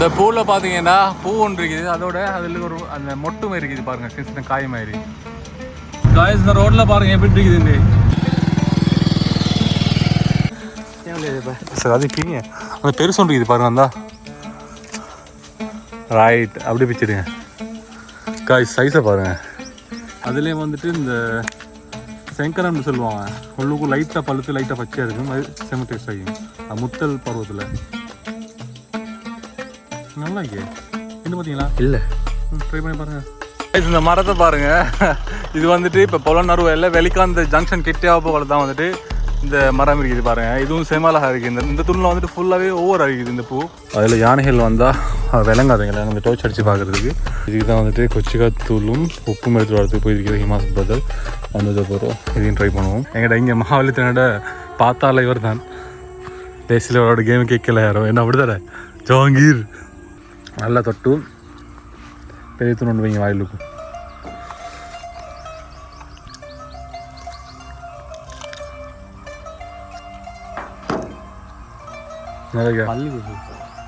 இந்த பூவில் பார்த்தீங்கன்னா பூ ஒன்று இருக்குது, அதோட அதில் ஒரு அந்த மொட்டு மாதிரி இருக்குது பாருங்க, சின்ன சின்ன காய் மாதிரி. காய்ஸ் இந்த ரோட்டில் பாருங்க எப்படி இருக்குது சார். அது கீழே அந்த பெருசு ஒன்று இருக்குது பாருங்க, அந்த ரைட் அப்படி பிச்சிடுங்க காய்ஸ், சைஸை பாருங்க. அதுலேயே வந்துட்டு இந்த செங்கரன்னு சொல்லுவாங்க, உள்ளுக்கும் லைட்டாக பழுத்து லைட்டாக பச்சையாக இருக்கும், அது செம டேஸ்ட் ஆகிடும். முத்தல் பருவத்தில் நல்லா இருக்கே. இன்னும் பார்த்தீங்களா? இல்லை, ட்ரை பண்ணி பாருங்கள். இந்த மரத்தை பாருங்கள், இது வந்துட்டு இப்போ பொலநறுவையில் வெளிக்காந்த ஜங்ஷன் கிட்டே போகல தான் வந்துட்டு இந்த மரம் இருக்குது பாருங்கள். இதுவும் செமலாக இருக்குது. இந்த துணில் வந்துட்டு ஃபுல்லாகவே ஓவர் இருக்குது இந்த பூ. அதில் யானைகள் வந்தால் விளங்காதுங்களா அந்த டோச் அடித்து பார்க்குறதுக்கு. இதுக்கு தான் வந்துட்டு கொச்சிக்காத்தூளும் உப்பும் எடுத்து வரதுக்கு போயிருக்கிற ஹிமாஸ் பிரதர் வந்தது போகிறோம். இதையும் ட்ரை பண்ணுவோம். எங்கிட்ட இங்கே மகாபலித்தனோட பார்த்தால இவர் தான் தேசியில் அவரோட கேம் கேட்கல யாரோ என்ன அப்படி தர ஜாங்கீர் நல்லா தொட்டு பெரிய துணி வைங்க வாயிலுக்கும்.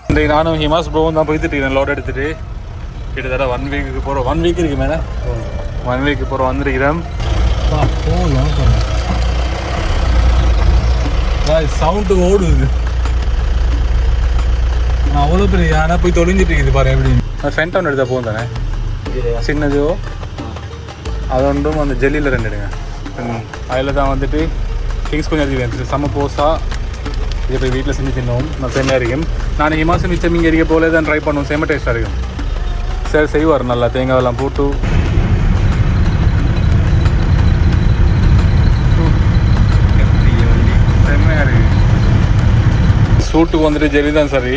இன்றைக்கு நானும் ஹிமாஸ் ப்ரோவும் தான் போய்த்துட்டு இருக்கேன் லோட் எடுத்துகிட்டு. கிட்டத்தட்ட 1 வீக்கு போகிறோம். 1 வீக் இருக்கு மேலே 1 வீக்கு போகிறோம் வந்துருக்கிறேன். சவுண்டு ஓடுது, அவ்வளோ பெரிய யானை போய் தொலைஞ்சிட்டு இருக்குது பாரு. எப்படி ஃபென்டவுன் எடுத்தால் போகும் தானே, சின்னதோ அது ஒன்றும் அந்த ஜெல்லியில் 2 எடுங்க. அதில் தான் வந்துட்டு திங்ஸ் கொஞ்சம் எடுத்துக்கிறேன். செம்ம போஸா இதை போய் வீட்டில் செஞ்சு தின்னோம். நான் செம்மையாக இருக்கும். நான் ஹிமாசம் மிச்சம் இங்கே இருக்க போல தான் ட்ரை பண்ணுவோம். செம்ம டேஸ்ட்டாக இருக்கும். சரி செய்வார் நல்லா, தேங்காயெல்லாம் போட்டு செம்மையாக இருக்குது. சூட்டுக்கு வந்துட்டு ஜெல்லி தான் சரி,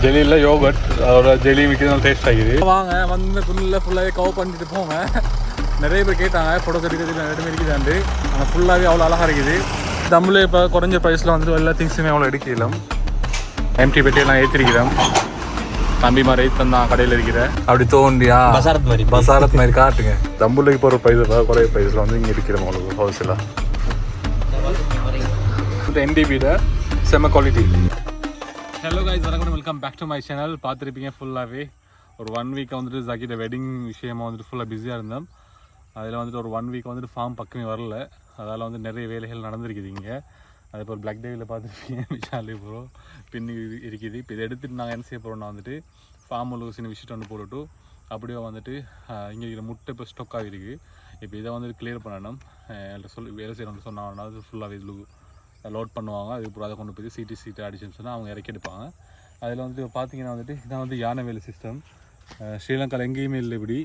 ஜெல்லியில் யோகட் அதோட ஜெல்லி மிக்கிறது டேஸ்ட் ஆகிது. வாங்க வந்து ஃபுல்லாகவே கவர் பண்ணிட்டு போங்க. நிறைய பேர் கேட்டாங்க ஃபோட்டோ கட்டிக்கிறது ரெண்டுமே இருக்குதாண்டு, ஆனால் ஃபுல்லாகவே அவ்வளோ அழகாக இருக்குது. நம்மளே இப்போ குறைஞ்ச ப்ரைஸில் வந்துட்டு எல்லா திங்ஸுமே அவ்வளோ எடுக்கலாம். எம்டி பெட்டியெல்லாம் ஏற்றிருக்கிறோம். தம்பி மாதிரி தான் கடையில் இருக்கிறேன். அப்படி தோண்டியா பசாரத் மாதிரி காட்டுங்க. தம்புலைக்கு போகிற ப்ரைஸில் குறைய ப்ரைஸில் வந்து இங்கே இருக்கிறோம் உங்களுக்கு ஹவுஸில். என்டிபியில் செம்ம குவாலிட்டி. ஹலோ கைஸ், வணக்கம், welcome back to my channel. பார்த்துருப்பீங்க ஃபுல்லாகவே ஒரு 1 வீக்காக வந்துட்டு ஜாக்கிட்ட வெட்டிங் விஷயமாக வந்துட்டு ஃபுல்லாக பிஸியாக இருந்தோம். அதில் வந்துட்டு ஒரு 1 வீக் வந்துட்டு ஃபார்ம் பக்கமே வரல. அதால் வந்து நிறைய வேலைகள் நடந்திருக்குது இங்கே. அதே போல் பிளாக் டேவில் பார்த்துருப்பீங்க விஷாலே ப்ரோ பின்னி இருக்குது. இப்போ இதை எடுத்துகிட்டு நாங்கள் என்ன செய்ய போகிறோம்னா வந்துட்டு ஃபார்ம் உள்ள சின்ன விஷயத்தை வந்து போட்டுட்டு அப்படியே வந்துட்டு இங்கே இருக்கிற முட்டை இப்போ ஸ்டொக்காக இருக்குது. இப்போ இதை வந்துட்டு கிளியர் பண்ணணும். என்கிட்ட சொல்லி வேலை செய்யணும்னு சொன்னாங்கன்னா அது ஃபுல்லாக இதில் லோட் பண்ணுவாங்க. அதுக்கப்புறம் அதை கொண்டு போய் சீட்டு அடிச்சுன்னு சொன்னால் அவங்க இறக்கி எடுப்பாங்க. அதில் வந்துட்டு பார்த்தீங்கன்னா வந்துட்டு இதான் வந்து யானை வேலை சிஸ்டம். ஸ்ரீலங்காவில் எங்கேயுமே இல்லை இப்படி.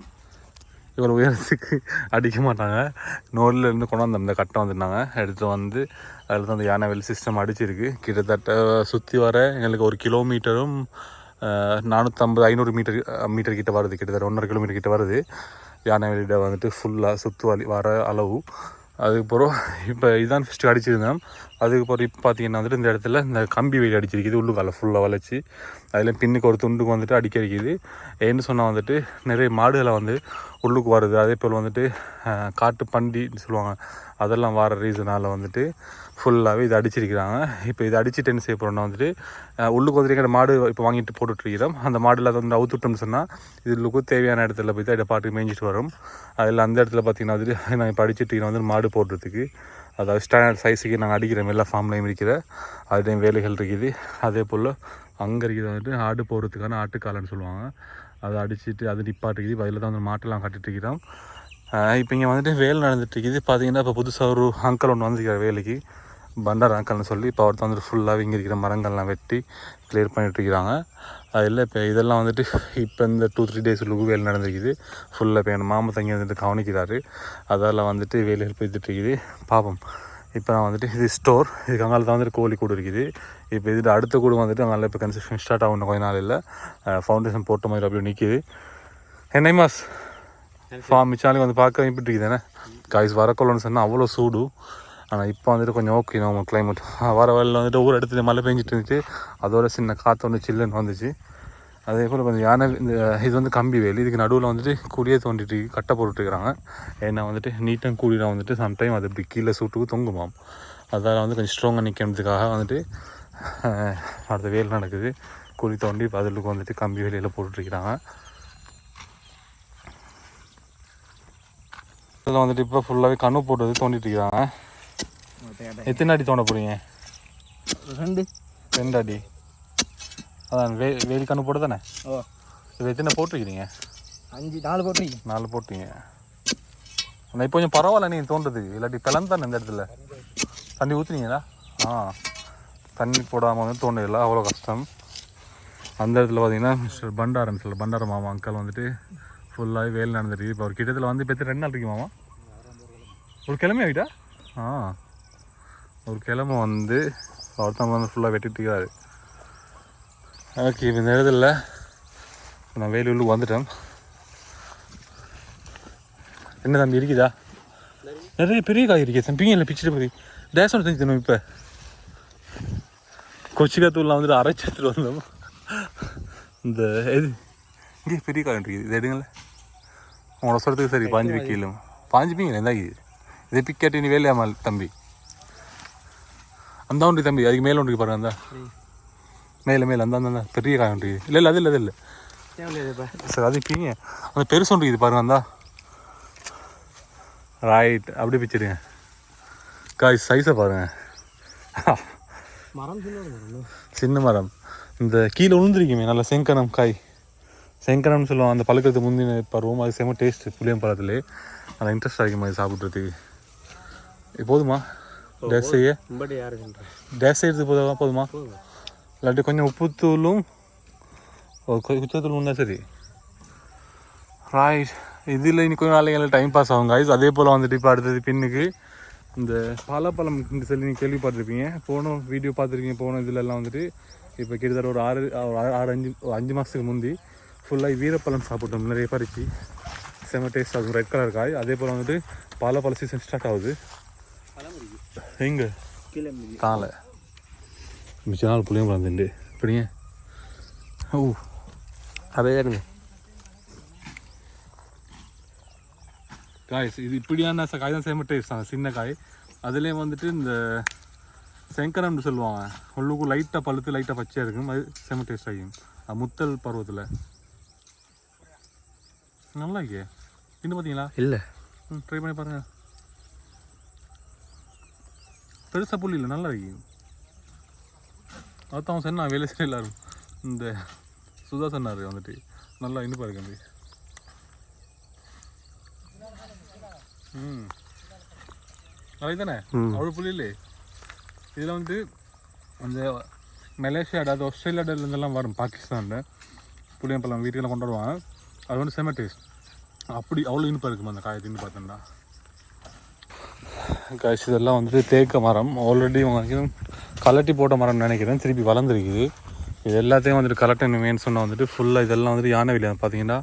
இவ்வளோ உயரத்துக்கு அடிக்க மாட்டாங்க. நோர்லேருந்து கொண்டு வந்து அந்த கட்டை வந்துட்டாங்க எடுத்து வந்து அதில் தான் அந்த யானை வேல் சிஸ்டம் அடிச்சிருக்கு. கிட்டத்தட்ட சுற்றி வர எங்களுக்கு 1 கிலோமீட்டரும் 450-500 மீட்டர் கிட்ட வருது. கிட்டத்தட்ட 1.5 கிலோமீட்டர் கிட்ட வருது. யானை வேலிட வந்துட்டு ஃபுல்லாக சுற்றி வர அளவு. அதுக்கப்புறம் இப்போ இதுதான் ஃபஸ்ட்டு அடிச்சிருந்தோம். அதுக்கப்புறம் இப்போ பார்த்தீங்கன்னா வந்துட்டு இந்த இடத்துல இந்த கம்பி வேலி அடிச்சிருக்குது. உள்ளுக்கால ஃபுல்லாக வளைச்சி அதில் பின்னுக்கு ஒரு துண்டுக்கு வந்துட்டு அடிக்க இருக்குது. ஏன்னு சொன்னால் வந்துட்டு நிறைய மாடுகளை வந்து உள்ளுக்கு வருது. அதே போல் வந்துட்டு காட்டு பண்டின்னு சொல்லுவாங்க, அதெல்லாம் வர ரீசனால் வந்துட்டு ஃபுல்லாகவே இதை அடிச்சிருக்கிறாங்க. இப்போ இதை அடிச்சுட்டு என்ன செய்ய போகிறோம்னா வந்துட்டு உள்ளுக்கு வந்துட்டு எங்கள் மாடு இப்போ வாங்கிட்டு போட்டுட்ருக்கிறோம். அந்த மாடில் அதை வந்து அவுத்துட்டோம்னு சொன்னால் இதுக்கு தேவையான இடத்துல போய் தான் இதை பாட்டுக்கு மேய்ஞ்சிட்டு வரும். அதில் அந்த இடத்துல பார்த்திங்கன்னா வந்துட்டு நாங்கள் இப்போ அடிச்சுட்டு வந்து மாடு போடுறதுக்கு, அதாவது ஸ்டாண்டர்ட் சைஸுக்கு நாங்கள் அடிக்கிறோம். எல்லா ஃபார்ம்லையும் இருக்கிற அதுலேயும் வேலைகள் இருக்குது. அதே போல் அங்கே இருக்கிறது வந்துட்டு ஆடு போடுறதுக்கான ஆட்டுக்காலன்னு சொல்லுவாங்க, அதை அடிச்சுட்டு அது நிப்பாட்டுக்குது. இப்போ அதில் தான் வந்து மாட்டெல்லாம் கட்டிட்டுருக்கிறோம். இப்போ இங்கே வந்துட்டு வேலை நடந்துட்டுருக்குது. பார்த்திங்கன்னா இப்போ புதுசாக ஒரு அங்கிள் ஒன்று வந்துருக்கிற வேலைக்கு, பண்டார் அங்கிள்னு சொல்லி. இப்போ அவர்தான் வந்துட்டு ஃபுல்லாக இங்கே இருக்கிற மரங்கள்லாம் வெட்டி கிளியர் பண்ணிட்டுருக்கிறாங்க. அதில் இப்போ இதெல்லாம் வந்துட்டு இப்போ இந்த 2-3 டேஸுக்கு வேலை நடந்துருக்குது ஃபுல்லாக. இப்போ என் மாமா தங்கி வந்துட்டு கவனிக்கிறாரு. அதால் வந்துட்டு வேலைகள் போய்த்துட்ருக்குது. பாப்போம். இப்போ நான் வந்துட்டு இது ஸ்டோர், இதுக்கு அங்கால தான் வந்துட்டு கோழி கூடு இருக்குது. இப்போ இது அடுத்த கூடு வந்துட்டு அங்கே இப்போ கன்ஸ்ட்ரக்ஷன் ஸ்டார்ட் ஆகணும் கொஞ்ச நாள். இல்லை ஃபவுண்டேஷன் போட்ட மாதிரி அப்படி நிற்கிது. என்ன மாஸ் ஃபார்ம் மிச்சாலையும் வந்து பார்க்க இப்படி இருக்குதுண்ணே. காய்ஸ் வரக்கொள்ளன்னு சொன்னால் அவ்வளோ சூடு. ஆனால் இப்போ வந்துட்டு கொஞ்சம் ஓகே நம்ம கிளைமேட். வர வழியில் வந்துட்டு ஊர் இடத்துல மழை பெஞ்சிட்டு இருந்துச்சு. அதோட சின்ன காற்று ஒன்று சில்லுன்னு வந்துச்சு. அதே போல் கொஞ்சம் யானை இந்த இது வந்து கம்பி வேலி. இதுக்கு நடுவில் வந்துட்டு கூடியே தோண்டிட்டு கட்டை போட்டுருக்குறாங்க. ஏன்னா வந்துட்டு நீட்டாக கூடியில் வந்துட்டு சம்டைம் அது இப்படி கீழே சூட்டுக்கு தொங்குமாம். அதால் வந்து கொஞ்சம் ஸ்ட்ராங்காக நிற்கிறதுக்காக வந்துட்டு அடுத்த வேலை நடக்குது. குழி தோண்டி பதிலுக்கு வந்துட்டு கம்பி வெளியில் போட்டுருக்கிறாங்க. இதில் வந்துட்டு இப்போ ஃபுல்லாகவே கண்ணு போட்டு தோண்டிட்டு இருக்கிறாங்க. எத்தனை அடி தோண்ட போகிறீங்க? 2 அடி. அதான் வேலி கண்ணு போட்டு தானே? இது எத்தனை போட்டிருக்கிறீங்க? 4 போட்டீங்க. ஆனால் இப்போ கொஞ்சம் பரவாயில்ல நீங்கள் தோன்றது, இல்லாட்டி பிளந்து தானே இந்த இடத்துல. தண்ணி ஊற்றுனீங்களா? தண்ணி போடாமல் வந்து தோண்டதில்லை, அவ்வளோ கஷ்டம். அந்த இடத்துல பார்த்தீங்கன்னா மிஸ்டர் பண்டார மாமா அங்கிள் வந்துட்டு ஃபுல்லாகவே வேலை நடந்துருக்கு. இப்போ ஒரு கிட்டத்தில் வந்து இப்போ 2 நாள் இருக்கு மாமா. ஒரு கிழமை ஆகிட்டா? ஒரு கிழமை வந்து ஒருத்தவங்க வந்து ஃபுல்லாக வெட்டிட்டுருக்காரு. ஓகே, இப்போ இந்த இடத்துல நான் வேலூருக்கு வந்துட்டேன். என்ன தம்பி இருக்குதா? நிறைய பெரிய காய் இருக்கே தம்பிங்க. இல்லை பிச்சுட்டு போய் டேஷன் செஞ்சு தரணும். இப்போ கொச்சிக்காத்தூர்லாம் வந்துட்டு அரைச்சி எடுத்துட்டு வந்தோம். இந்த இது இங்கே பெரிய காய் இருக்குது, இது எடுங்கள உங்களோட சொல்கிறதுக்கு. சரி 5 கிலோ 5 பீங்க இருந்தா இதை பிக்காட்டி நீ வேலையாமல் தம்பி. அந்த ஒன்று தம்பி அதுக்கு மேலே ஒன்று பாருங்க. அந்த மேலே அந்த பெரிய காய் ஒன்று இருக்குது. இல்லை அது இல்லை சார், அது பீங்க. அந்த பெருசு ஒன்று இருக்குது பாருங்க. அந்த ரைட் அப்படி பிச்சிடுங்க. காய் சைஸை பாருங்க. சின்ன மரம். இந்த கீழே விழுந்துருக்குமே நல்ல செங்கனம்னு சொல்லுவாங்க. அந்த பழுக்கிறது முந்தின பருவம். அது செம்ம டேஸ்ட்டு புளியம் பழத்துலேயே. நல்லா இன்ட்ரெஸ்ட் ஆகிக்கும் அது சாப்பிட்றதுக்கு. போதுமா டேஸ் செய்யறது போதுமா? இல்லாட்டி கொஞ்சம் உப்புத்தூளும் குச்சத்தூள் இருந்தால் சரி. ரைட். இதில் இன்னும் கொஞ்சம் நாளைக்கு டைம் பாஸ் ஆகும் காய்ஸ். அதே போல் வந்துட்டு இப்போ அடுத்தது பின்னுக்கு இந்த பலாப்பழம் சொல்லி நீங்கள் கேள்விப்பட்டிருப்பீங்க. போன வீடியோ பார்த்துருக்கீங்க. போன இதிலெல்லாம் வந்துட்டு இப்போ கிட்டத்தட்ட ஒரு 5 மாதத்துக்கு முந்தி ஃபுல்லாக வீரப்பழம் சாப்பிட்டோம். நிறைய பறிச்சு செம்ம டேஸ்ட் ஆகும். ரெட் கலர் காய். அதே போல் வந்துட்டு பலாப்பழ சீசன் ஸ்டார்ட் ஆகுது. எங்கே காலை மிச்ச நாள் புளியம் பழந்துண்டு இப்படிங்க. அதே இருங்க காய். இது இப்படியான காய் தான் செம்ம டேஸ்ட் தான். சின்ன காய். அதுலேயும் வந்துட்டு இந்த செங்கரம்னு சொல்லுவாங்க. உள்ளுக்கும் லைட்டாக பழுத்து லைட்டாக பச்சையாக இருக்கும். அது செம்ம டேஸ்ட் ஆகிடும். முத்தல் பருவத்தில் நல்லா இருக்கே. இன்னும் பார்த்தீங்களா? இல்லை, ட்ரை பண்ணி பாருங்கள். பெருசாக புள்ளி இல்லை, நல்லா இருக்கு. அதான் சொன்னா வேலை செய்ய எல்லாரும். இந்த சுதா சொன்னார் வந்துட்டு நல்லா இனிப்பாக இருக்கு. அந்த நாளைக்கு தானே அவ்வளோ புள்ளி இல்லை. இதில் வந்து அந்த மலேசியாட அது ஆஸ்திரேலியாவிலேருந்தெல்லாம் வரும். பாகிஸ்தானில் புளியம்பழம் வீட்டுக்கெல்லாம் கொண்டு வருவாங்க. அது வந்து செம்ம டேஸ்ட். அப்படி அவ்வளோ இனிப்பாக இருக்குமா அந்த காயை தின்னு பார்த்தோம்னா. காய்ச்சி இதெல்லாம் வந்துட்டு தேக்க மரம். ஆல்ரெடி உங்களுக்கு கலட்டி போட்ட மரம்னு நினைக்கிறேன். திருப்பி வளர்ந்துருக்குது. இது எல்லாத்தையும் வந்துட்டு கலட்டணுமேன்னு சொன்னால் வந்துட்டு ஃபுல்லாக இதெல்லாம் வந்துட்டு யானை வெளியே பார்த்தீங்கன்னா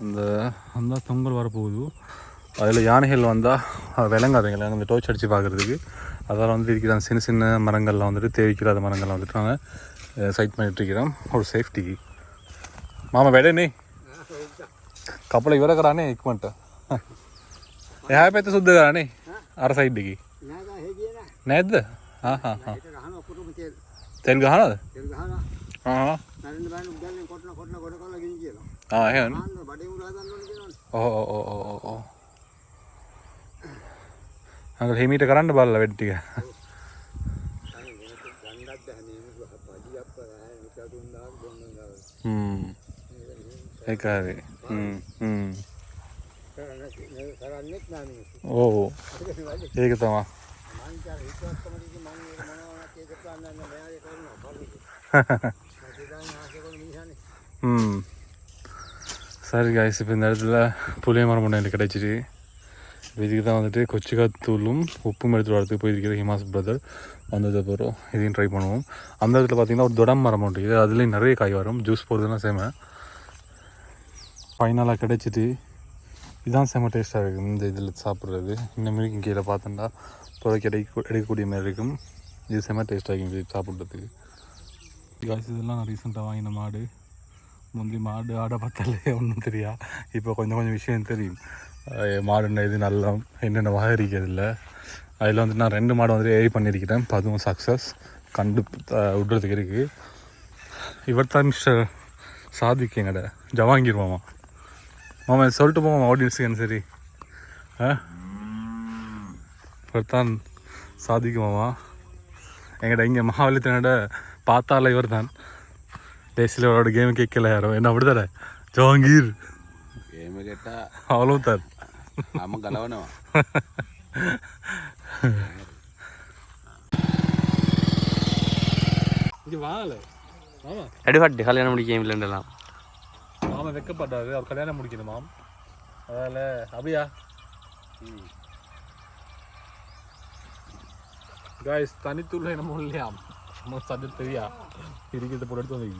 அந்த தொங்கல் வரப்போகுது. அதில் யானைகள் வந்தால் விளங்காதுங்களா அந்த டோர்ச் அடித்து பார்க்குறதுக்கு. அதெல்லாம் வந்து இருக்கிற சின்ன சின்ன மரங்கள்லாம் வந்துட்டு தேவைக்கிறாத மரங்கள்லாம் வந்துட்டு நாங்கள் சைட் பண்ணிட்டுருக்கிறோம் ஒரு சேஃப்டிக்கு. மாமா வெடனே கப்பலை விறக்கிறானே இக்மெண்ட்டு யாப்பைతే சுத்துகிறானே අර සයිඩ් එකේ නැද්ද? තෙල් ගහනවද? එහෙනම් ඔව් අංකල් හිමීට කරන්න බලලා වෙඩ් ටික. ඒක හරි. ඕ ඒක තමයි. சரி காய்ஸ், இப்போ இந்த இடத்துல புளிய மரம் ஒன்று எனக்கு கிடைச்சிட்டு இதுக்கு தான் வந்துட்டு கொச்சிக்காத்தூளும் உப்பும் எடுத்துகிட்டு வரதுக்கு போயிருக்கிற ஹிமாஸ் பிரதர் வந்தது அப்புறம் இதையும் ட்ரை பண்ணுவோம். அந்த இடத்துல பார்த்திங்கன்னா ஒரு தொடம் மரம் ஒன்று இருக்குது. அதுலேயும் நிறைய காய் வரும். ஜூஸ் போடுறதுலாம் சேம ஃபைனலாக கிடைச்சிட்டு இதுதான் செம்ம டேஸ்ட்டாக இருக்கும் இந்த இதில் சாப்பிட்றது. இன்னும் கீழே பார்த்தோம்னா புதைக்கு எடுக்கக்கூடிய மாதிரி இருக்கும். இது செம்ம டேஸ்ட்டாக இருக்கும் இது சாப்பிட்றதுக்கு. காய்ஸ் இதெல்லாம் நான் ரீசெண்டாக வாங்கின மாடு. முந்தி மாடு ஆடை பார்த்தாலே ஒன்றும் தெரியா. இப்போ கொஞ்சம் கொஞ்சம் விஷயம் தெரியும். மாடுன்னா இது நல்லா என்னென்ன வகை இருக்கிறதில்ல. அதில் வந்துட்டு நான் 2 மாடு வந்துட்டு ஏறி பண்ணியிருக்கிறேன். இப்போ அதுவும் சக்ஸஸ் கண்டு விடுறதுக்கு இருக்குது. இவர் தான் மிஸ்டர் சாதிக் எங்கட ஜவாங்கீர் மாமா. மாமா சொல்லிட்டு போமா ஆடியன்ஸுக்கு சரி. இவர் தான் சாதிக் மாமா எங்கட இங்கே மகாபலித்தனோட பார்த்தால இவர் தான். டேஸில் அவரோட கேம் கேட்கல யாரும் என்ன அப்படிதானே ஜவாங்கீர் கேம் கேட்டா அவ்வளோ தான் ஆமாம் கலவனம். இங்கே வாங்கல மாமா அடிபாட்டு கல்யாணம் முடிக்க இல்லைன்றலாம் மாமா வெக்கப்பட்டாரு. அவர் கல்யாணம் முடிக்கணுமாம். அதால அபியா காய்ஸ் தனித்தூள் என்னமோ இல்லையாம். நமக்கு சத்து தெரியா இருக்கிறத போட்டு எடுத்து வந்து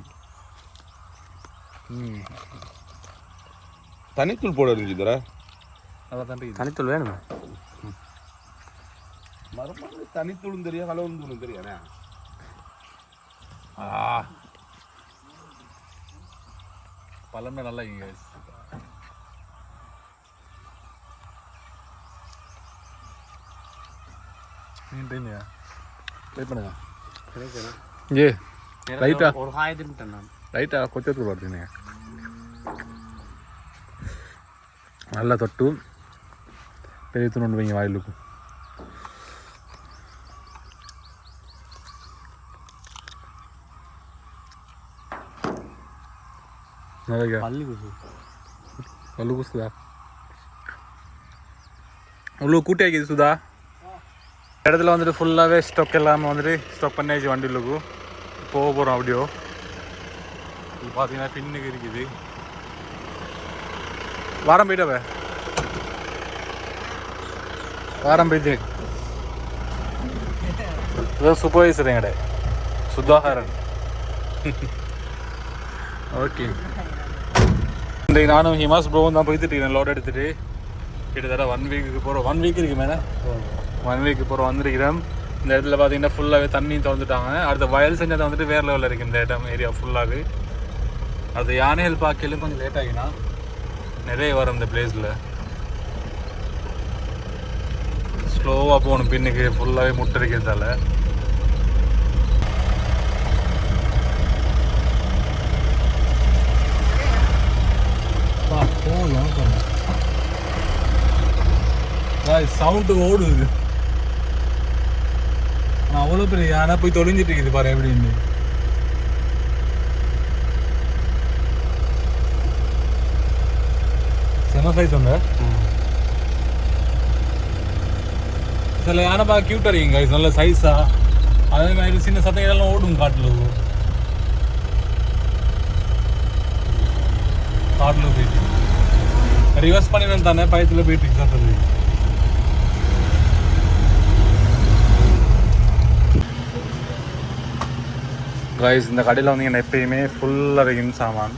தனித்தூள் போட இருந்துச்சுதரா. அதான் தான் தனித்தூள் வேணுமா? மறுபடியும் தனித்தூளும் தெரியும் கலவன் தூளும் தெரியாண்ணே. பழமே நல்லா இங்க வெயிட் பண்ணுங்க. ஏ ரைட்டா ஒரு ஆயிரத்தி நான் ரைட்டா கொச்சத்தூள் படுத்துங்க. நல்லா தொட்டு பெரிய துணி வைங்க வாயிலுக்கு. பல்லு கூசுதா அவ்வளோ கூட்டி ஆக்கிது சுதா. இடத்துல வந்துட்டு ஃபுல்லாகவே ஸ்டாக் எல்லாமே வந்துட்டு ஸ்டாக் பண்ணியாச்சு வண்டியிலுக்கு. போக போகிறோம் அப்படியோ. இது பார்த்தீங்கன்னா பின்னுக்கு இருக்குது. வாரம் போயிட்டாவே வாரம் போயிட்டு சூப்பர்வைசர் எங்கட சுதாகரன். ஓகே இன்றைக்கு நானும் ஹிமாஸ் ப்ரோவும் தான் போயிட்டு இருக்கேன். லோட் எடுத்துகிட்டு கிட்டத்தட்ட 1 வீக்குக்கு போகிறோம். 1 வீக் இருக்கு மேலே 1 வீக்கு போகிறோம் வந்திருக்கிறோம். இந்த இடத்துல பார்த்தீங்கன்னா ஃபுல்லாகவே தண்ணி திறந்துட்டாங்க. அடுத்த வயல் செஞ்சதை வந்துட்டு வேறு லெவலில் இருக்குது இந்த இடம் ஏரியா ஃபுல்லாகவே. அது யானைகள் பார்க்கலும் கொஞ்சம் லேட் ஆகினா நிறைய வரும் இந்த பிளேஸில். ஸ்லோவாக போகணும் பின்னுக்கு ஃபுல்லாகவே முட்டை இருக்கிறதால. சவுண்டு ஓடுது. அவ்வளோ பெரிய யானை போய் தொலைஞ்சிட்டு இருக்குது பாரு எப்படின்னு. செம சைஸ் ஒன்று. சில யானை பார்க்க கியூட்டாக இருக்குங்க நல்ல சைஸா. அதே மாதிரி சின்ன சத்தங்கள்லாம் ஓடும் காட்டில் போயிட்டு ரிவர்ஸ் பண்ணி தானே பயத்தில் போயிட்டு இருக்கு சத்தது. கைஸ் இந்த கடையில் வந்தீங்கன்னா எப்பயுமே ஃபுல்லாக வைக்கணும் சாமான்.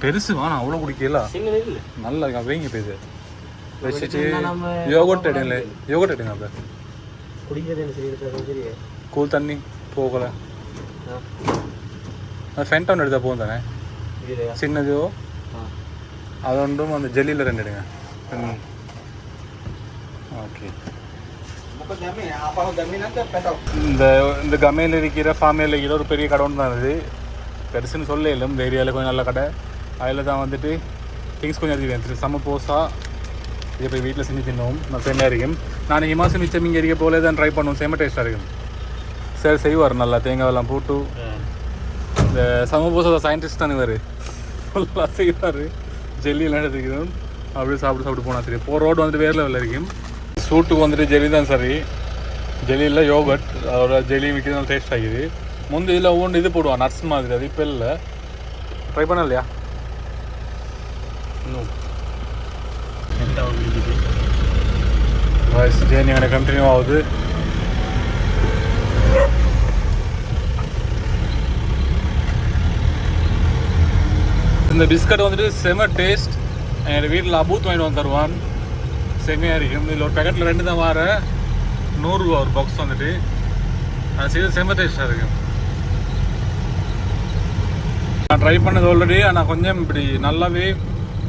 பெருசு வேணாம் அவ்வளோ குடிக்கல நல்லா இருக்கா வைங்க போயிது வச்சுட்டு யோகட் எடுங்க. யோகட் எடுங்க. அப்போ கூல் தண்ணி போகல ஃபென்டவுன் எடுத்தால் போகும் தானே சின்னதோ அது ஒன்றும் அந்த ஜெல்லியில் 2 எடுங்க. ஓகே இந்த கமையில் இருக்கிற ஃபார்மையில் இருக்கிற ஒரு பெரிய கடை ஒன்று தான் இது. பெருசுன்னு சொல்ல இல்லை இந்த ஏரியாவில் கொஞ்சம் நல்ல கடை. அதில் தான் வந்துட்டு திங்ஸ் கொஞ்சம் அதிகம் செம்ம போஸாக இதை போய் வீட்டில் செஞ்சு தின்னோம். நான் செம்மையாக இருக்கும். நான் ஹிமாசு மிச்சம் இங்கே இருக்க போல தான் ட்ரை பண்ணுவோம். செம்ம டேஸ்ட்டாக இருக்கும். சரி செய்வார் நல்லா தேங்காயெல்லாம் போட்டு. இந்த செம்ம போஸா சயின்டிஸ்ட் தான் இவர் ஃபுல்லாக செய்வார். ஜெல்லியெல்லாம் எடுத்துக்கணும் அப்படியே சாப்பிட்டு போனால் சரி. போகிற ரோடு வந்துட்டு வேறு லெவலில் இருக்கும். சூட்டுக்கு வந்துட்டு ஜெல்லி தான் சரி. ஜெல்லியில் யோகட் அதோட ஜெல்லி விற்கிறது டேஸ்ட் ஆகிது. முந்தைய இதில் ஒவ்வொன்று இது போடுவான் நட்ஸ் மாதிரி. அது இப்போ இல்லை ட்ரை பண்ண இல்லையா இன்னும் ஜேர்னி எனக்கு கண்டினியூ ஆகுது. இந்த பிஸ்கட் வந்துட்டு செம டேஸ்ட். எங்கள் வீட்டில் அபூத் வாங்கிட்டு வந்து தருவான். செம்மையாக இருக்கும். இதில் ஒரு பேக்கெட்டில் 2 தான் வார 100 ரூபா ஒரு பாக்ஸ் வந்துட்டு. அது செய்து செம்ம டேஸ்ட்டாக இருக்கும். நான் ட்ரை பண்ணது ஆல்ரெடி. ஆனால் கொஞ்சம் இப்படி நல்லாவே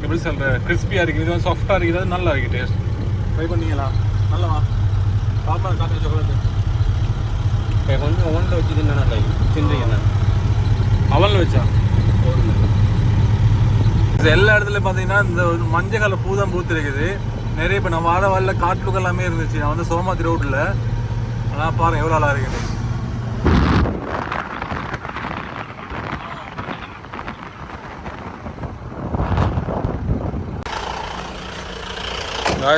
எப்படி சொல்கிறேன் கிறிஸ்பியாக இருக்குது. இது வந்து சாஃப்டாக இருக்குது. நல்லா இருக்குது டேஸ்ட். ட்ரை பண்ணிங்களா நல்லாவா பாப்பா காக்கா சாக்லேட்டு கொஞ்சம் ஒன்றை வச்சு தின்னா நல்லா தின்றீங்க. அவனில் வச்சா எல்லா இடத்துலையும் பார்த்தீங்கன்னா இந்த மஞ்சள் கலர் பூ தான் பூத்து இருக்குது. நிறைய இப்போ நான் வார வாரில் காட்டுக்கு எல்லாமே இருந்துச்சு. நான் வந்து சோமாத்தி ரோட்டில். ஆனால் பாருங்கள் எவ்வளோ நல்லா இருக்குது.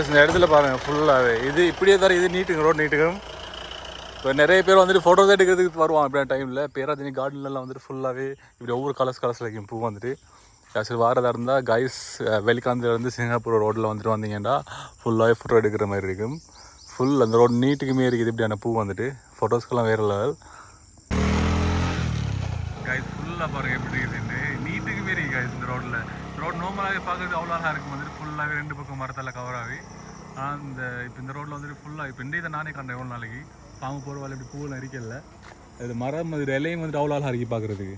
இந்த இடத்துல பாருங்கள் ஃபுல்லாகவே இது இப்படியே தர இது நீட்டுங்க, ரோடு நீட்டுக்கும். இப்போ நிறைய பேர் வந்துட்டு ஃபோட்டோஸ் எடுக்கிறதுக்கு வருவாங்க அப்படியே டைமில். பேராதனி கார்டன்லாம் வந்துட்டு ஃபுல்லாகவே இப்படி ஒவ்வொரு கலர்ஸில் வைக்கும் பூ வந்துட்டு. சரி வாரதாக இருந்தால் கைஸ் வெளிக்காந்திலேருந்து சிங்கப்பூர் ரோட்டில் வந்துட்டு வந்தீங்கன்னா ஃபுல்லாகவே ஃபோட்டோ எடுக்கிற மாதிரி இருக்கும். ஃபுல் அந்த ரோடு நீட்டுக்குமே இருக்குது இப்படியான பூ வந்துட்டு. ஃபோட்டோஸ்க்கெல்லாம் வேறு லெவல். கைஸ் ஃபுல்லாக பாருங்கள் எப்படி இருக்குதுன்னு நீட்டுக்குமே இருக்குது கைஸ். இந்த ரோட்டில் ரோடு நார்மலாகவே பார்க்குறது அவ்வளோ அழகாக இருக்கும் வந்துட்டு. ஃபுல்லாகவே 2 பக்கம் மரத்தில் கவர் ஆகி. ஆனால் இப்போ இந்த ரோட்டில் வந்துட்டு ஃபுல்லாக இப்போ இதை நானே கண்டேன் எவ்வளோ நாளைக்கு. பாம்பு போகிறவாள் இப்படி பூவெல்லாம் இருக்கல. அது மரம் அது இலையும் வந்துட்டு அவ்வளோ அழகாக இருக்கு பார்க்குறதுக்கு.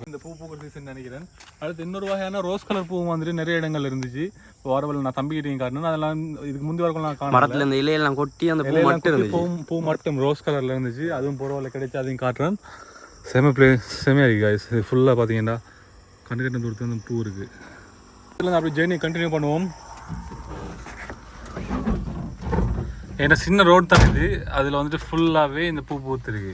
இந்த பூ பூக்கிற சீசன் நினைக்கிறேன். அடுத்து இன்னொரு வகையான ரோஸ் கலர் பூ வந்துட்டு நிறைய இடங்கள் இருந்துச்சு. இப்போ வரவல் நான் தம்பிக்கிட்டையும் காட்டணும். அதெல்லாம் இதுக்கு முந்தி வரக்கும் நான் காணல. மரத்தில் இந்த இலையெல்லாம் கொட்டி அந்த பூ மட்டும் ரோஸ் கலரில் இருந்துச்சு. அதுவும் போகிறவரில் கிடைச்சி அதையும் காட்டுறேன். செமையாக இருக்குது கைஸ். இது ஃபுல்லாக பார்த்தீங்கன்னா கண்டு தூரத்து வந்து பூ இருக்குது. இதில் அப்படி ஜேர்னி கண்டினியூ பண்ணுவோம். ஏன்னா சின்ன ரோடு தான் இது. அதில் வந்துட்டு ஃபுல்லாகவே இந்த பூ பூத்துருக்கு.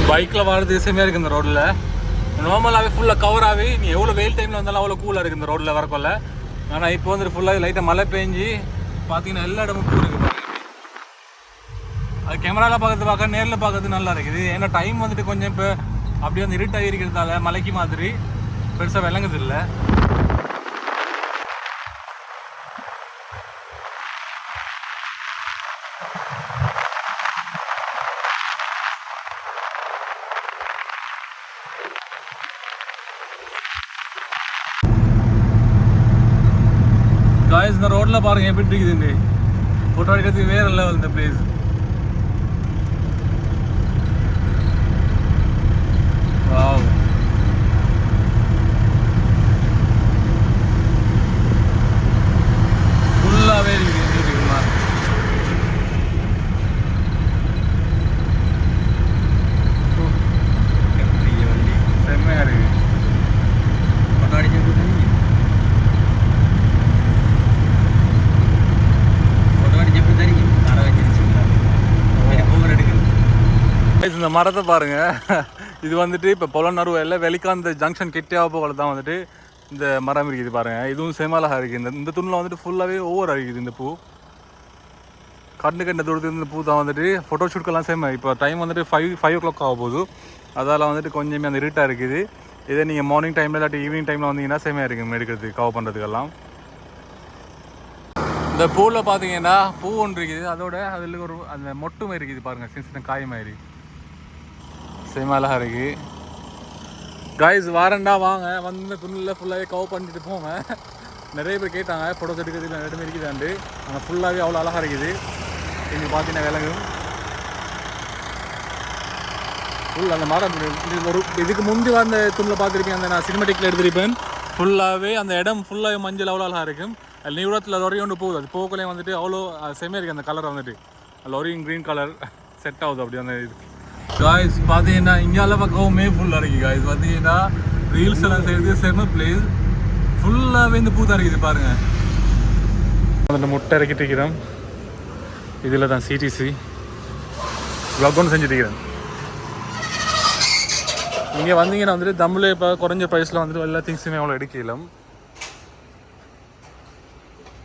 பைக்கில் வர்றது செமையாக இருக்குது இந்த ரோட்டில். நார்மலாகவே ஃபுல்லாக கவர் ஆகி நீ எவ்வளோ வெயில் டைமில் வந்தாலும் அவ்வளோ கூலாக இருக்குது இந்த ரோட்டில் வரக்குள்ள. ஆனால் இப்போ வந்துட்டு ஃபுல்லாக லைட்டாக மழை பெஞ்சு பார்த்தீங்கன்னா எல்லா இடமும் பூ இருக்குது. அது கேமராவில் பார்க்கறது நேரில் பார்க்கறது நல்லா இருக்குது. ஏன்னா டைம் வந்துட்டு கொஞ்சம் இப்போ அப்படியே வந்து இருட்டாக இருக்கிறதால மலைக்கு மாதிரி பெருசாக விளங்குது இல்லை. காய்ஸ் இந்த ரோட்டில் பாருங்கள் எப்படி இருக்குதுண்டு. ஃபோட்டோ எடுக்கிறதுக்கு வேறு லெவல் இந்த பிளேஸ். வாவ் ஃபுல்லாகவே இருக்குது நீட்டுக்குமா. செம்மையாக இருக்குது. இந்த மரத்தை பாருங்க. இது வந்துட்டு இப்போ பொலனறுவையில் வெளிக்காந்த ஜங்ஷன் கிட்டேவா போகல தான் வந்துட்டு இந்த மரம் இருக்குது பாருங்க. இதுவும் செமலாக இருக்குது. இந்த துணில் வந்துட்டு ஃபுல்லாகவே ஓவர் இருக்குது இந்த பூ. கண்ட தூரத்துக்கு இந்த பூ தான் வந்துட்டு ஃபோட்டோ ஷூட்கெல்லாம் செம்ம. இப்போ டைம் வந்துட்டு 5 o'clock ஆக போகுது. அதால் வந்துட்டு கொஞ்சமே அந்த இருட்டாக இருக்குது. இதே நீங்கள் மார்னிங் டைமில் இல்லாட்டி ஈவினிங் டைமில் வந்தீங்கன்னா செம்மையாக இருக்குது எடுக்கிறதுக்கு கவர் பண்ணுறதுக்கெல்லாம். இந்த பூவில் பார்த்தீங்கன்னா பூ ஒன்று இருக்குது. அதோட அதில் ஒரு அந்த மொட்டு மாதிரி இருக்குது பாருங்கள், சின்ன சின்ன காய் மாதிரி. செமலாக இருக்குது காய்ஸ். வாரண்டா வாங்க வந்து இந்த துணியில் ஃபுல்லாகவே கவர் பண்ணிட்டு போங்க. நிறைய பேர் கேட்டாங்க ஃபோட்டோஸ் எடுக்கிறது இல்லை இடமே இருக்குதாண்டு. ஆனால் ஃபுல்லாகவே அவ்வளோ அழகாக இருக்குது. இங்கே பார்த்தீங்கன்னா விலங்கும் ஃபுல் அந்த மரம். ஒரு இதுக்கு முந்தி வந்த துணியில் பார்த்துருப்பேன், அந்த நான் சினிமேட்டிக்கில் எடுத்துருப்பேன். ஃபுல்லாகவே அந்த இடம் ஃபுல்லாகவே மஞ்சள் அவ்வளோ அழகாக இருக்கும். அதில் நீளத்தில் லொரி ஒன்று போகுது. அது போகலையும் வந்துட்டு அவ்வளோ செம்மையாக இருக்குது அந்த கலர் வந்துட்டு. லொரியும் க்ரீன் கலர் செட் ஆகுது அப்படி அந்த இது. காய்ஸ் பார்த்தீங்கன்னா இங்கால பக்கமே ஃபுல்லாக இருக்குது காய்ஸ். பார்த்தீங்கன்னா ரீல்ஸ் எல்லாம் செய்யுது செம்ம பிளேஸ். ஃபுல்லாகவே இந்த பூ தான் இருக்குது பாருங்கள். அந்த முட்டை இறக்கிட்டு இருக்கிறோம். இதில் தான் சிடிசி வ்ளாக் ஒன்று செஞ்சுட்டு இருக்கிறேன். இங்கே வந்தீங்கன்னா வந்துட்டு தம்மில் இப்போ குறைஞ்ச ப்ரைஸில் வந்துட்டு எல்லா திங்ஸுமே அவ்வளோ எடுக்கலாம்.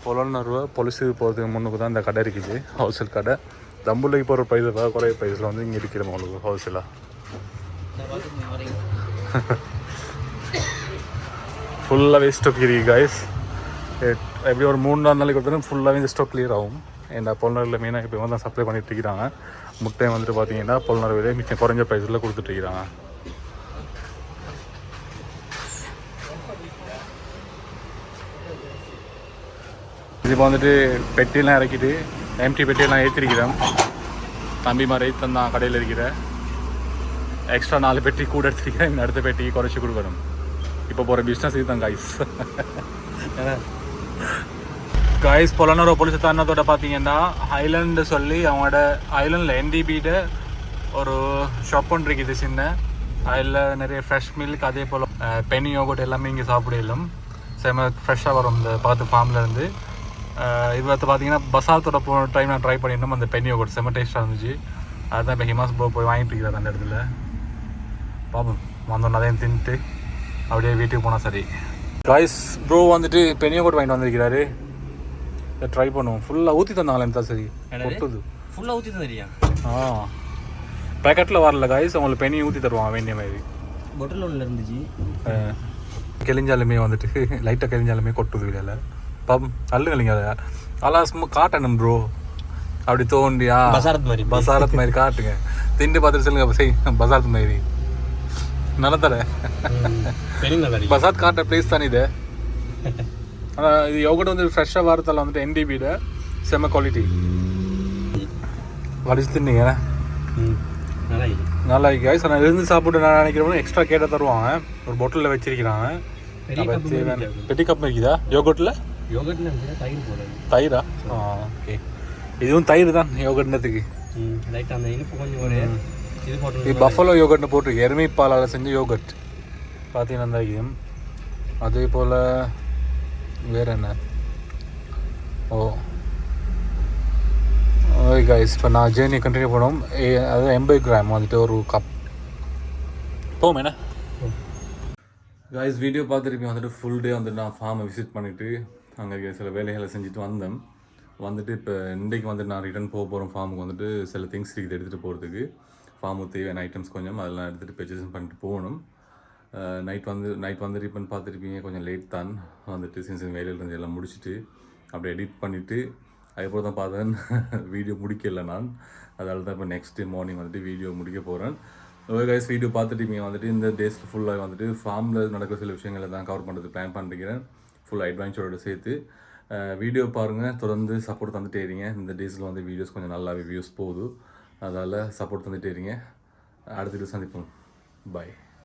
பொலனறுவை பொலிசு போகிறதுக்கு முன்னுக்கு தான் இந்த கடை இருக்குது, ஹோல்சேல் கடை. தம்புள்ளைக்கு போகிற ப்ரைஸை குறைய ப்ரைஸில் வந்து இங்கே இருக்கிறோம் உங்களுக்கு ஹோல்சேலாக. ஃபுல்லாகவே ஸ்டாக் இருக்குது காய்ஸ். எப்படி ஒரு 3-4 நாளைக்கு கொடுத்தாலும் ஃபுல்லாகவே இந்த ஸ்டாக் கிளியர் ஆகும். ஏன்னா பொலனறுவில் மெயினாக இப்போ வந்து சப்ளை பண்ணிட்டு இருக்கிறாங்க. முட்டையை வந்துட்டு பார்த்தீங்கன்னா பொலனறுவிலே மிச்சம் குறைஞ்ச ப்ரைஸில் கொடுத்துட்ருக்கிறாங்க. இப்போ வந்துட்டு பெட்டியெல்லாம் இறக்கிட்டு எம்டி பெட்டியெல்லாம் ஏற்றிருக்கிறேன். தம்பி மாதிரி தான் கடையில் இருக்கிற எக்ஸ்ட்ரா 4 பெட்டி கூட எடுத்துருக்கிறேன். இந்த அடுத்த பெட்டிக்கு குறைச்சி கொடுக்கணும். இப்போ போகிற பிஸ்னஸ் இது தான் காய்ஸ். கைஸ் பொலனூர் போலீஸ் தானத்தோட பார்த்தீங்கன்னா ஐலண்டு சொல்லி அவங்களோட ஐலண்டில் என்டிபியோட ஒரு ஷாப் ஒன்று இருக்குது சின்ன. அதில் நிறைய ஃப்ரெஷ் மில்க் அதே போல் பெனி யோகட் எல்லாமே இங்கே சாப்பிடலாம். செம்ம ஃப்ரெஷ்ஷாக வரும் இந்த பார்த்து ஃபார்ம்லேருந்து. இது வந்து பார்த்தீங்கன்னா பசாத்தோட போன டைம் நான் ட்ரை பண்ணியிருந்தோம். அந்த பெனி யோகட் செம்ம டேஸ்ட்டாக இருந்துச்சு. அதுதான் இப்போ ஹிமாஸ் ப்ரோ போய் வாங்கிட்டு இருக்கிறார் அந்த இடத்துல. பாப்போம் வந்தோம் அதையும் தின்ட்டு அப்படியே வீட்டுக்கு போனால் சரி. கைஸ் ப்ரோ வந்துட்டு பெனி யோகட் வாங்கிட்டு வந்திருக்கிறாரு. ட்ரை பண்ணுவோம். ஃபுல்லாக ஊற்றி தந்தாங்களே இருந்தால் சரி கொட்டுது. ஃபுல்லாக ஊற்றி தந்துறியா? பேக்கெட்டில் வரல கைஸ், அவங்களுக்கு பெனி ஊற்றி தருவாங்க வேண்டிய மாதிரி. பொட்டில் ஒன்றில் இருந்துச்சு. கிழிஞ்சாலுமே வந்துட்டு லைட்டாக கிழிஞ்சாலுமே கொட்டுது வீடியோவில். பாப்போம் அள்ளுங்க அதை அதெல்லாம் சும்மா காட்டணும் ப்ரோ. அப்படி தோண்டியா பசாரத் மாதிரி காட்டுங்க. திண்டு பார்த்துட்டு சொல்லுங்க சரி பசாரத் மாதிரி நல்லா தர பசாத் காட்டுற பிளேஸ் தானே இது. ஆனால் இது யோகட் வந்து ஃப்ரெஷ்ஷாக வரத்தால் வந்துட்டு என்டிபியோட செம்ம குவாலிட்டி. வடிச்சு தின்னீங்க நல்லா கைஸ். நான் இருந்து சாப்பிட்டு நான் நினைக்கிறேன் எக்ஸ்ட்ரா கேட்டால் தருவாங்க. ஒரு பொட்டிலில் வச்சிருக்கிறாங்க. பெட்டி கப் இருக்குதா யோகட்டில்? தயிரா? ஓகே இதுவும் தயிர் தான் யோகட்னத்துக்கு. இது பஃபலோ யோகட்னு போட்டிருக்கு. எருமை பாலால் செஞ்ச யோகட் பார்த்தீங்கன்னா அந்த இது. அதே போல் வேறு என்ன? ஓகே கைஸ் இப்போ நான் ஜேர்னி கண்டினியூ பண்ணுவோம். அதாவது 80 கிராம் வந்துட்டு ஒரு கப் போவோம் என்ன கைஸ். வீடியோ பார்த்துருப்பீங்க வந்துட்டு ஃபுல் டே வந்துட்டு நான் ஃபார்மை விசிட் பண்ணிவிட்டு அங்கே சில வேலைகளை செஞ்சுட்டு வந்தேன். வந்துட்டு இப்போ இன்றைக்கு வந்துட்டு நான் ரிட்டர்ன் போக போகிறோம் ஃபார்முக்கு. வந்துட்டு சில திங்ஸ் இருக்குது எடுத்துகிட்டு போகிறதுக்கு. ஃபார்முக்கு தேவையான ஐட்டம்ஸ் கொஞ்சம் அதெல்லாம் எடுத்துகிட்டு பர்ச்சேஸ் பண்ணிட்டு போகணும். நைட் வந்து இப்போ பார்த்துருப்பீங்க கொஞ்சம் லேட் தான் வந்துட்டு சின்ன வேலையில் இருந்து எல்லாம் முடிச்சுட்டு அப்படியே எடிட் பண்ணிவிட்டு அதுக்கப்புறம் தான் பார்த்தேன் வீடியோ முடிக்கலை நான். அதனால தான் இப்போ நெக்ஸ்ட் டே மார்னிங் வந்துட்டு வீடியோ முடிக்க போகிறேன். ஓகே கைஸ் வீடியோ பார்த்துட்டு வந்துட்டு இந்த டேஸில் ஃபுல்லாக வந்துட்டு ஃபார்மில் நடக்கிற சில விஷயங்களை தான் கவர் பண்ணுறது பிளான் பண்ணிக்கிறேன். ஃபுல் அட்வென்ச்சரோட சேர்த்து வீடியோ பாருங்கள். தொடர்ந்து சப்போர்ட் தந்துட்டே இருங்க. இந்த டேஸில் வந்து வீடியோஸ் கொஞ்சம் நல்லாவே வியூஸ் போகுது. அதனால் சப்போர்ட் தந்துட்டே இருங்க. அடுத்த வீடியோ சந்திப்போம். பாய்.